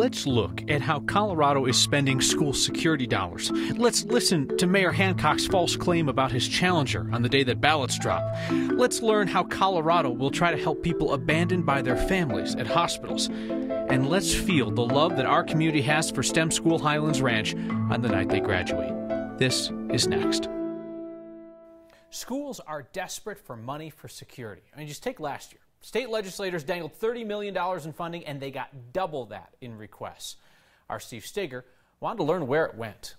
Let's look at how Colorado is spending school security dollars. Let's listen to Mayor Hancock's false claim about his challenger on the day that ballots drop. Let's learn how Colorado will try to help people abandoned by their families at hospitals. And let's feel the love that our community has for STEM School Highlands Ranch on the night they graduate. This is next. Schools are desperate for money for security. I mean, just take last year. State legislators dangled $30 million in funding, and they got double that in requests. Our Steve Steger wanted to learn where it went.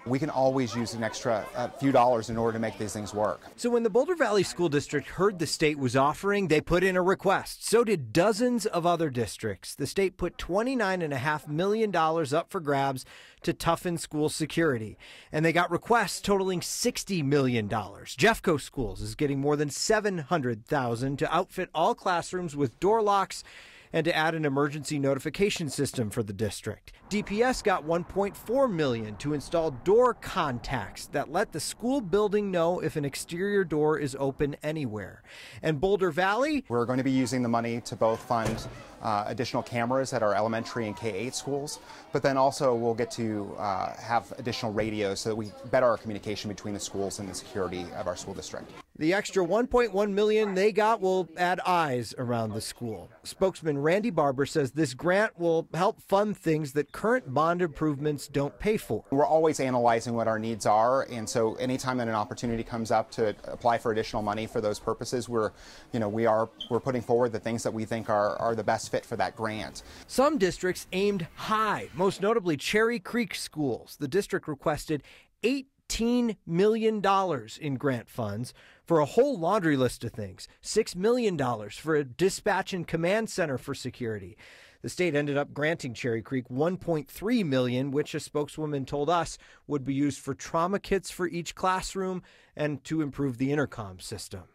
We can always use an extra few dollars in order to make these things work. So when the Boulder Valley School District heard the state was offering, they put in a request. So did dozens of other districts. The state put $29.5 million up for grabs to toughen school security. And they got requests totaling $60 million. Jeffco Schools is getting more than $700,000 to outfit all classrooms with door locks and to add an emergency notification system for the district. DPS got $1.4 million to install door contacts that let the school building know if an exterior door is open anywhere. And Boulder Valley? We're going to be using the money to both fund additional cameras at our elementary and K-8 schools, but then also we'll get to have additional radios so that we better our communication between the schools and the security of our school district. The extra $1.1 million they got will add eyes around the school. Spokesman Randy Barber says this grant will help fund things that current bond improvements don't pay for. We're always analyzing what our needs are, and so anytime that an opportunity comes up to apply for additional money for those purposes, we're putting forward the things that we think are the best fit for that grant. Some districts aimed high, most notably Cherry Creek Schools. The district requested $18 million in grant funds for a whole laundry list of things. $6 million for a dispatch and command center for security. The state ended up granting Cherry Creek $1.3 million, which a spokeswoman told us would be used for trauma kits for each classroom and to improve the intercom system.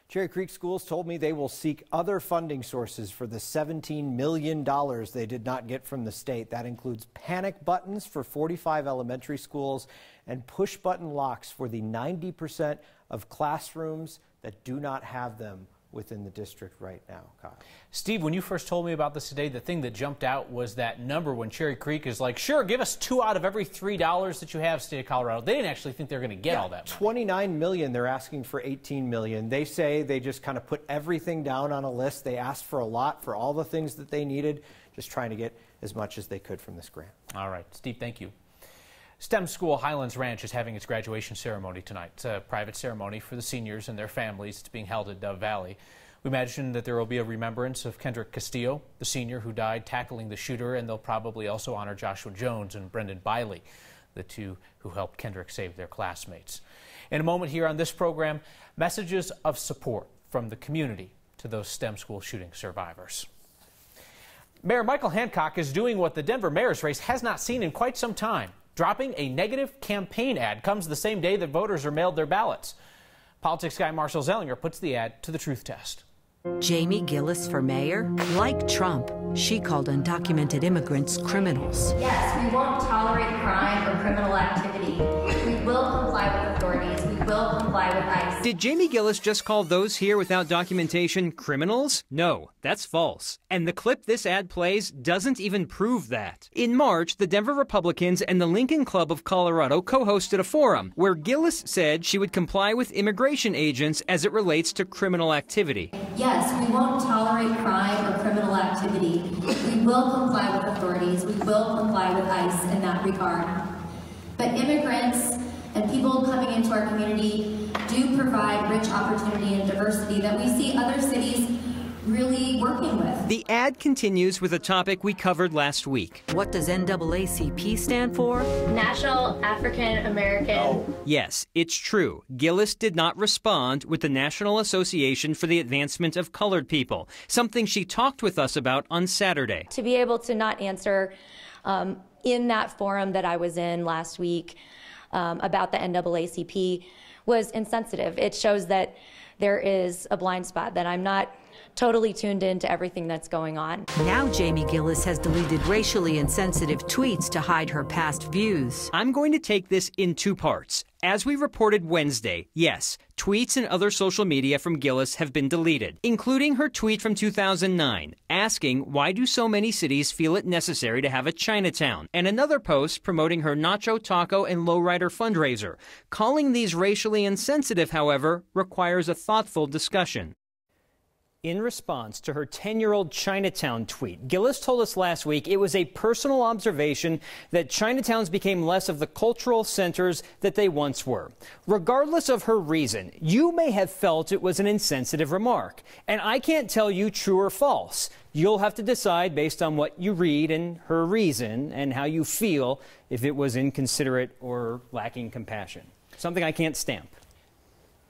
Cherry Creek Schools told me they will seek other funding sources for the $17 million they did not get from the state. That includes panic buttons for 45 elementary schools and push button locks for the 90% of classrooms that do not have them within the district right now. Kyle. Steve, when you first told me about this today, the thing that jumped out was that number when Cherry Creek is like, sure, give us 2 out of every $3 that you have, state of Colorado. They didn't actually think they were going to get all that money. $29 million, they're asking for $18 million. They say they just kind of put everything down on a list. They asked for a lot for all the things that they needed, just trying to get as much as they could from this grant. All right, Steve, thank you. STEM School Highlands Ranch is having its graduation ceremony tonight. It's a private ceremony for the seniors and their families. It's being held at Dove Valley. We imagine that there will be a remembrance of Kendrick Castillo, the senior who died tackling the shooter, and they'll probably also honor Joshua Jones and Brendan Biley, the two who helped Kendrick save their classmates. In a moment here on this program, messages of support from the community to those STEM school shooting survivors. Mayor Michael Hancock is doing what the Denver mayor's race has not seen in quite some time. Dropping a negative campaign ad comes the same day that voters are mailed their ballots. Politics guy Marshall Zellinger puts the ad to the truth test. Jamie Gillis for mayor? Like Trump, she called undocumented immigrants criminals. Yes, we won't tolerate crime or criminal activity. We will comply with authorities. We will comply with ICE. Did Jamie Gillis just call those here without documentation criminals? No, that's false. And the clip this ad plays doesn't even prove that. In March, the Denver Republicans and the Lincoln Club of Colorado co-hosted a forum where Gillis said she would comply with immigration agents as it relates to criminal activity. Yes, we won't tolerate crime or criminal activity. We will comply with authorities. We will comply with ICE in that regard. But immigrants and people coming into our community do provide rich opportunity and diversity that we see other cities really working with. The ad continues with a topic we covered last week. What does NAACP stand for? National African American. Yes, it's true. Gillis did not respond with the National Association for the Advancement of Colored People, something she talked with us about on Saturday. To be able to not answer in that forum that I was in last week about the NAACP was insensitive. It shows that there is a blind spot, that I'm not totally tuned in to everything that's going on. Now Jamie Gillis has deleted racially insensitive tweets to hide her past views. I'm going to take this in two parts. As we reported Wednesday, yes, tweets and other social media from Gillis have been deleted, including her tweet from 2009, asking why do so many cities feel it necessary to have a Chinatown, and another post promoting her Nacho Taco and Lowrider fundraiser. Calling these racially insensitive, however, requires a thoughtful discussion. In response to her 10-year-old Chinatown tweet, Gillis told us last week it was a personal observation that Chinatowns became less of the cultural centers that they once were. Regardless of her reason, you may have felt it was an insensitive remark, and I can't tell you true or false. You'll have to decide based on what you read and her reason and how you feel if it was inconsiderate or lacking compassion. Something I can't stamp.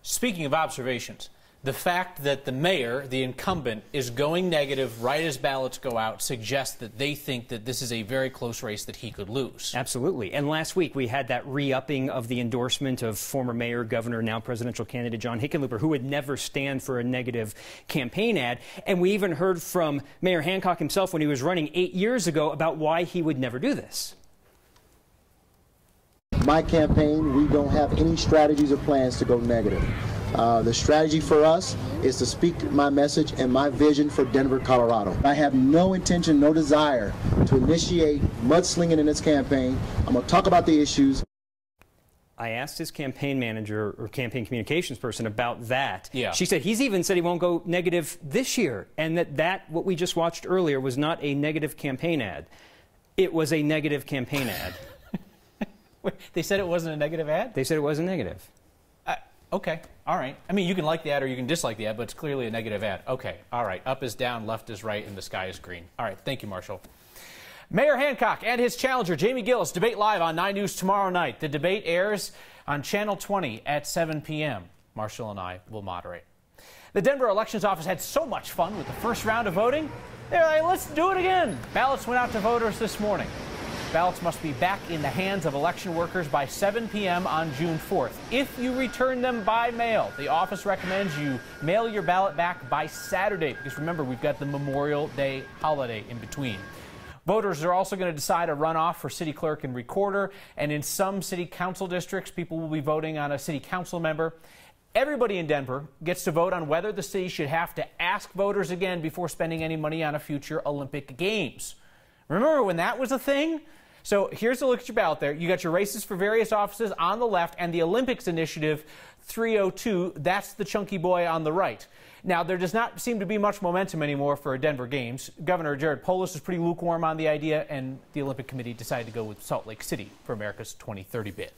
Speaking of observations, the fact that the mayor, the incumbent, is going negative right as ballots go out suggests that they think that this is a very close race that he could lose. Absolutely. And last week we had that re-upping of the endorsement of former mayor, governor, now presidential candidate John Hickenlooper, who would never stand for a negative campaign ad. And we even heard from Mayor Hancock himself when he was running 8 years ago about why he would never do this. My campaign, we don't have any strategies or plans to go negative. The strategy for us is to speak my message and my vision for Denver, Colorado. I have no intention, no desire to initiate mudslinging in this campaign. I'm going to talk about the issues. I asked his campaign manager or campaign communications person about that. Yeah. She said he's even said he won't go negative this year, and that what we just watched earlier was not a negative campaign ad. It was a negative campaign ad. Wait, they said it wasn't a negative ad? They said it wasn't negative. Okay, all right. I mean, you can like the ad or you can dislike the ad, but it's clearly a negative ad. Okay, all right. Up is down, left is right, and the sky is green. All right, thank you, Marshall. Mayor Hancock and his challenger, Jamie Gillis, debate live on 9 News tomorrow night. The debate airs on Channel 20 at 7 p.m. Marshall and I will moderate. The Denver Elections Office had so much fun with the first round of voting. They're like, let's do it again. Ballots went out to voters this morning. Ballots must be back in the hands of election workers by 7 p.m. on June 4th. If you return them by mail, the office recommends you mail your ballot back by Saturday, because remember, we've got the Memorial Day holiday in between. Voters are also going to decide a runoff for city clerk and recorder, and in some city council districts, people will be voting on a city council member. Everybody in Denver gets to vote on whether the city should have to ask voters again before spending any money on a future Olympic Games. Remember when that was a thing? So here's a look at your ballot there. You got your races for various offices on the left and the Olympics Initiative 302. That's the chunky boy on the right. Now, there does not seem to be much momentum anymore for Denver Games. Governor Jared Polis was pretty lukewarm on the idea, and the Olympic Committee decided to go with Salt Lake City for America's 2030 bid.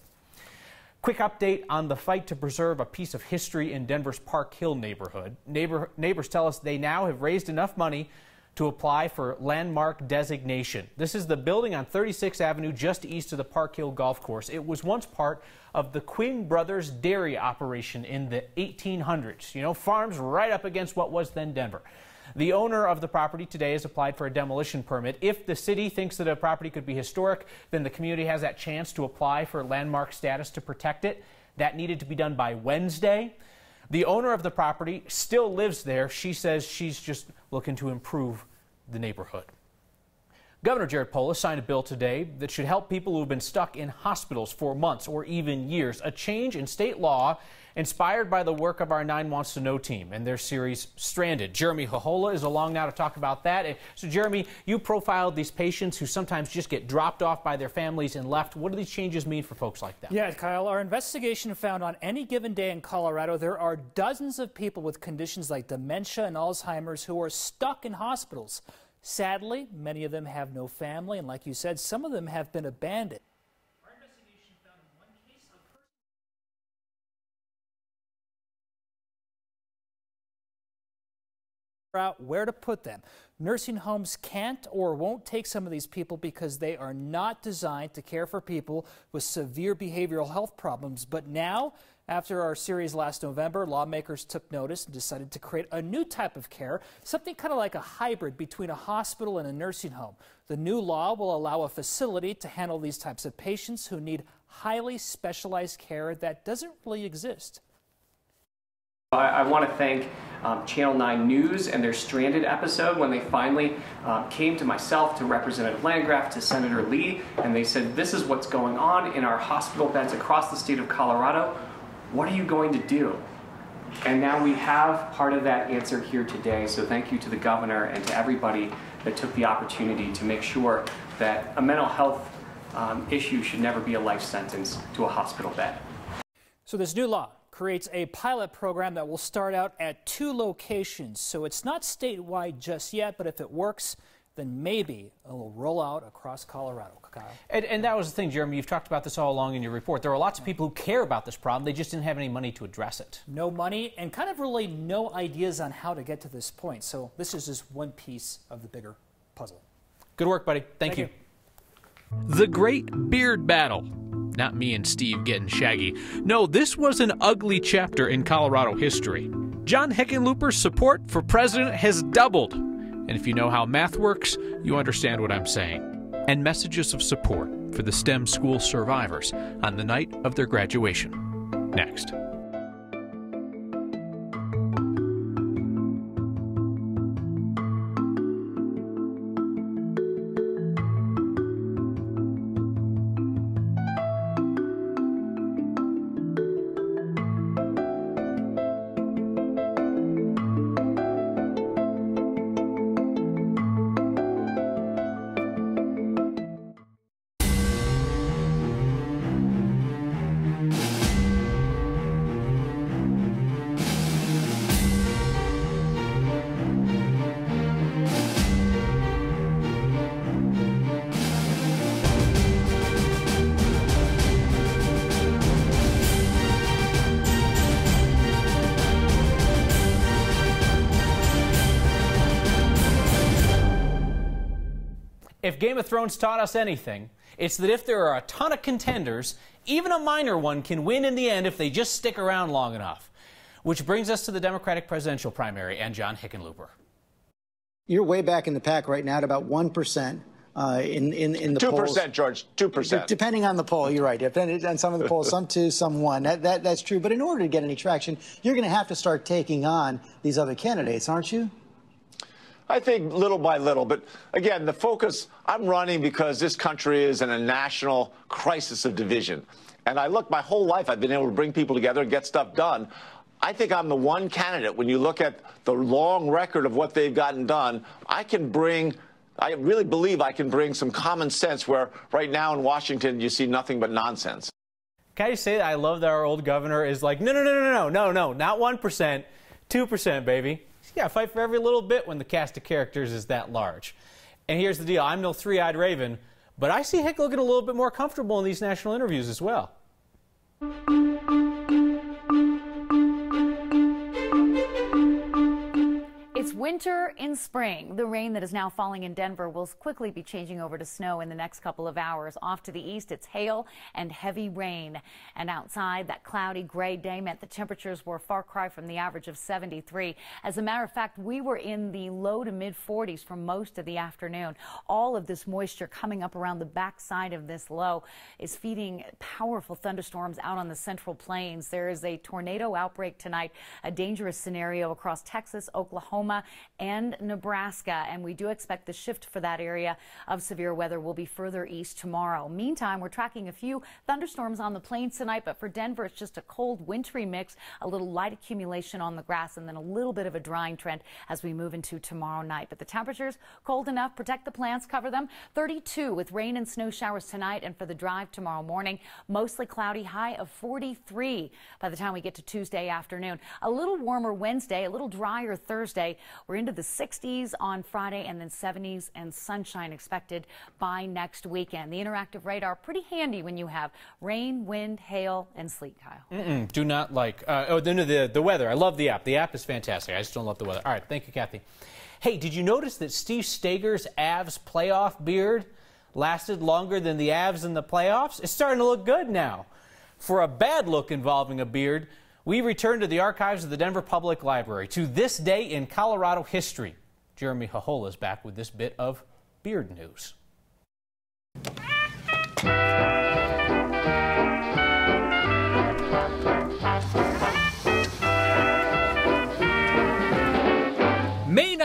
Quick update on the fight to preserve a piece of history in Denver's Park Hill neighborhood. Neighbors tell us they now have raised enough money to apply for landmark designation. This is the building on 36th Avenue just east of the Park Hill Golf Course. It was once part of the Quinn Brothers dairy operation in the 1800s. You know, farms right up against what was then Denver. The owner of the property today has applied for a demolition permit. If the city thinks that a property could be historic, then the community has that chance to apply for landmark status to protect it. That needed to be done by Wednesday. The owner of the property still lives there. She says she's just looking to improve the neighborhood. Governor Jared Polis signed a bill today that should help people who have been stuck in hospitals for months or even years. A change in state law inspired by the work of our 9 Wants to Know team and their series Stranded. Jeremy Hohola is along now to talk about that. So Jeremy, you profiled these patients who sometimes just get dropped off by their families and left. What do these changes mean for folks like that? Yeah, Kyle, our investigation found on any given day in Colorado, there are dozens of people with conditions like dementia and Alzheimer's who are stuck in hospitals. Sadly, many of them have no family, and like you said, some of them have been abandoned. Out where to put them. Nursing homes can't or won't take some of these people because they are not designed to care for people with severe behavioral health problems. But now, after our series last November, lawmakers took notice and decided to create a new type of care, something kind of like a hybrid between a hospital and a nursing home. The new law will allow a facility to handle these types of patients who need highly specialized care that doesn't really exist. I want to thank Channel 9 News and their Stranded episode when they finally came to myself, to Representative Landgraf, to Senator Lee, and they said, this is what's going on in our hospital beds across the state of Colorado. What are you going to do? And now we have part of that answer here today, so thank you to the governor and to everybody that took the opportunity to make sure that a mental health issue should never be a life sentence to a hospital bed. So this new law creates a pilot program that will start out at 2 locations. So it's not statewide just yet, but if it works, then maybe it will roll out across Colorado. Kyle. And that was the thing, Jeremy, you've talked about this all along in your report. There are lots of people who care about this problem. They just didn't have any money to address it. No money and kind of really no ideas on how to get to this point. So this is just one piece of the bigger puzzle. Good work, buddy. Thank you. The Great Beard Battle. Not me and Steve getting shaggy. No, this was an ugly chapter in Colorado history. John Hickenlooper's support for president has doubled. And if you know how math works, you understand what I'm saying. And messages of support for the STEM school survivors on the night of their graduation. Next. If Game of Thrones taught us anything, it's that if there are a ton of contenders, even a minor one can win in the end if they just stick around long enough. Which brings us to the Democratic presidential primary and John Hickenlooper. You're way back in the pack right now at about 1% in the 2%, polls. 2%, George, 2%. Depending on the poll, you're right. Depending on some of the polls, some 2, some 1. That's true. But in order to get any traction, you're going to have to start taking on these other candidates, aren't you? I think little by little. But again, the focus, I'm running because this country is in a national crisis of division. And I look, my whole life I've been able to bring people together and get stuff done. I think I'm the one candidate, when you look at the long record of what they've gotten done, I really believe I can bring some common sense where right now in Washington you see nothing but nonsense. Can I say that I love that our old governor is like, no, not 1%, 2%, baby. You got to fight for every little bit when the cast of characters is that large. And here's the deal. I'm no three-eyed raven, but I see Hick looking a little bit more comfortable in these national interviews as well. It's winter in spring. The rain that is now falling in Denver will quickly be changing over to snow in the next couple of hours. Off to the east, it's hail and heavy rain. And outside, that cloudy gray day meant the temperatures were a far cry from the average of 73. As a matter of fact, we were in the low to mid 40s for most of the afternoon. All of this moisture coming up around the backside of this low is feeding powerful thunderstorms out on the central plains. There is a tornado outbreak tonight, a dangerous scenario across Texas, Oklahoma, and Nebraska, and we do expect the shift for that area of severe weather will be further east tomorrow. Meantime, we're tracking a few thunderstorms on the plains tonight, but for Denver, it's just a cold, wintry mix, a little light accumulation on the grass, and then a little bit of a drying trend as we move into tomorrow night. But the temperatures cold enough, protect the plants, cover them. 32 with rain and snow showers tonight, and for the drive tomorrow morning, mostly cloudy, high of 43 by the time we get to Tuesday afternoon. A little warmer Wednesday, a little drier Thursday. We're into the 60s on Friday, and then 70s and sunshine expected by next weekend. The interactive radar, pretty handy when you have rain, wind, hail, and sleet, Kyle. Do not like. The weather. I love the app. The app is fantastic. I just don't love the weather. All right. Thank you, Kathy. Hey, did you notice that Steve Stager's Avs playoff beard lasted longer than the Avs in the playoffs? It's starting to look good now. For a bad look involving a beard, we return to the archives of the Denver Public Library, to this day in Colorado history. Jeremy Hahola is back with this bit of beard news.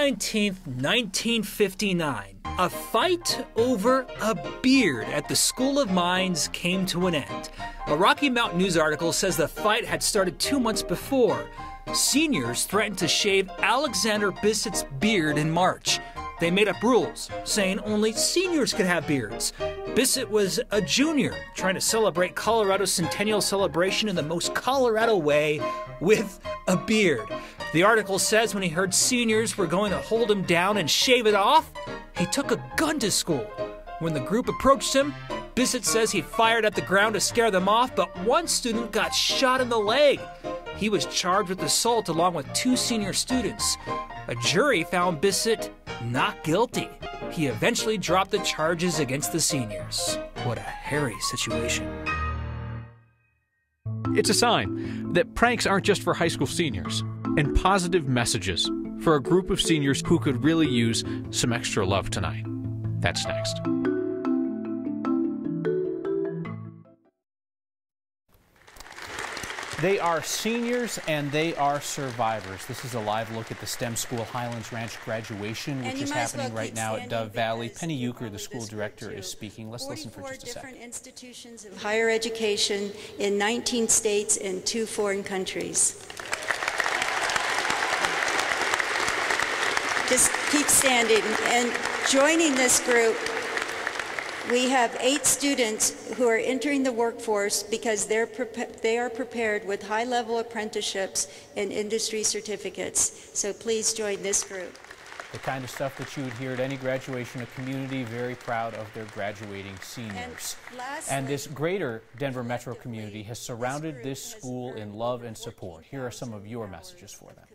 19th, 1959, a fight over a beard at the School of Mines came to an end. A Rocky Mountain News article says the fight had started 2 months before. Seniors threatened to shave Alexander Bissett's beard in March. They made up rules, saying only seniors could have beards. Bissett was a junior, trying to celebrate Colorado's centennial celebration in the most Colorado way, with a beard. The article says when he heard seniors were going to hold him down and shave it off, he took a gun to school. When the group approached him, Bissett says he fired at the ground to scare them off, but one student got shot in the leg. He was charged with assault along with 2 senior students. A jury found Bissett not guilty. He eventually dropped the charges against the seniors. What a hairy situation. It's a sign that pranks aren't just for high school seniors, and positive messages for a group of seniors who could really use some extra love tonight. That's next. They are seniors and they are survivors. This is a live look at the STEM School Highlands Ranch graduation, which is happening right now at Dove Valley. Penny Euchre, the school director, is speaking. Let's listen for just a second. 44 different institutions of higher education in 19 states and 2 foreign countries. Just keep standing. And joining this group, we have 8 students who are entering the workforce because they are prepared with high-level apprenticeships and industry certificates. So please join this group. The kind of stuff that you would hear at any graduation, a community very proud of their graduating seniors. And this greater Denver metro community has surrounded this school in love and support. Here are some of your messages for them.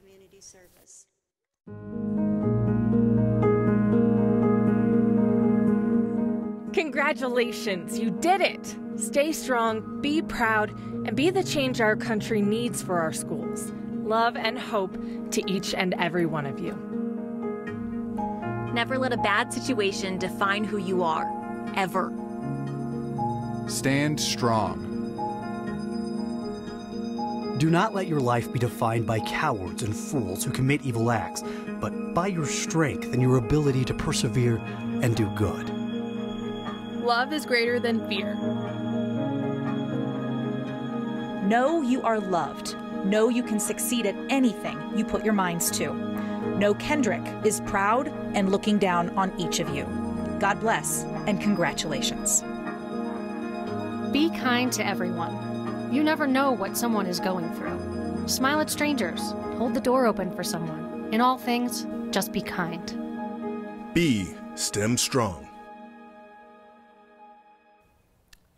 Congratulations, you did it! Stay strong, be proud, and be the change our country needs for our schools. Love and hope to each and every one of you. Never let a bad situation define who you are, ever. Stand strong. Do not let your life be defined by cowards and fools who commit evil acts, but by your strength and your ability to persevere and do good. Love is greater than fear. Know you are loved. Know you can succeed at anything you put your minds to. Know Kendrick is proud and looking down on each of you. God bless and congratulations. Be kind to everyone. You never know what someone is going through. Smile at strangers. Hold the door open for someone. In all things, just be kind. Be STEM strong.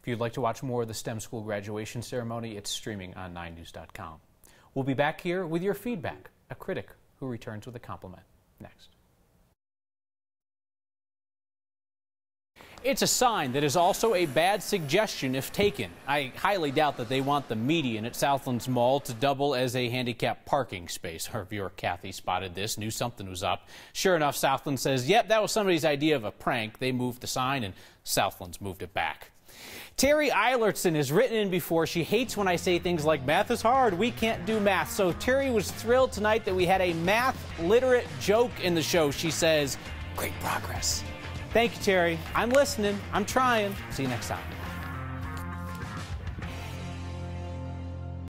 If you'd like to watch more of the STEM School graduation ceremony, it's streaming on 9news.com. We'll be back here with your feedback. A critic who returns with a compliment. Next. It's a sign that is also a bad suggestion if taken. I highly doubt that they want the median at Southlands Mall to double as a handicapped parking space. Our viewer Kathy spotted this, knew something was up. Sure enough, Southlands says, yep, that was somebody's idea of a prank. They moved the sign and Southlands moved it back. Terry Eilertson has written in before. She hates when I say things like math is hard, we can't do math. So Terry was thrilled tonight that we had a math literate joke in the show. She says, great progress. Thank you, Terry. I'm listening. I'm trying. See you next time.